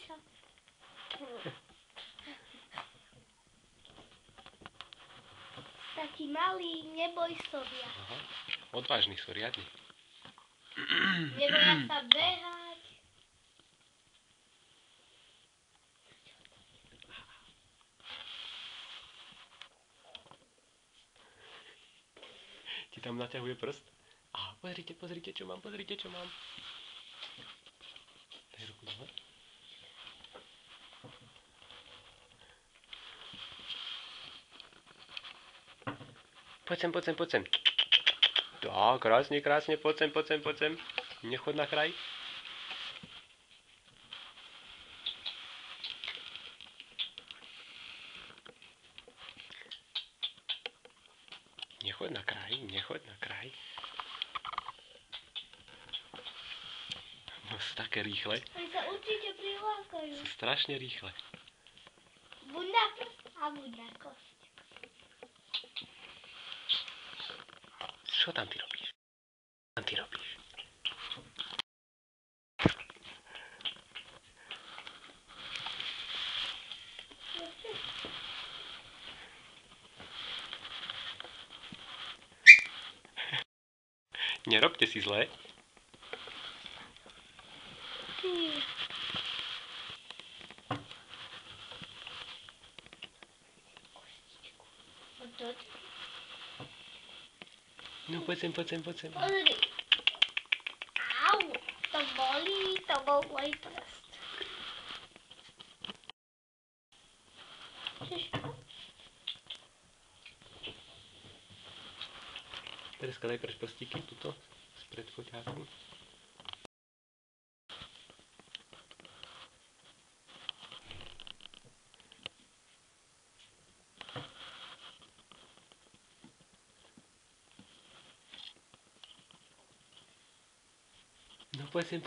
sa. Taký malý, neboj sovia. Aha. Odvážny sú riadne. Neboja sa behať. Ti tam naťahuje prst. A pozrite, čo mám. Daj ruku dole. Poď sem. Tak, krásne, poď sem. Nechod na kraj. Nechod na kraj. No sú také rýchle. Oni sa určite prilákajú. Sú strašne rýchle. Buď na prst a buď na kosť. Čo tam ty robíš? Nerobte si zlé. No poď sem. Pozri. Au, to bolí, to bol môj prst. Tereska, daj preč prstíky, tuto, spred foťáku. No poď sem.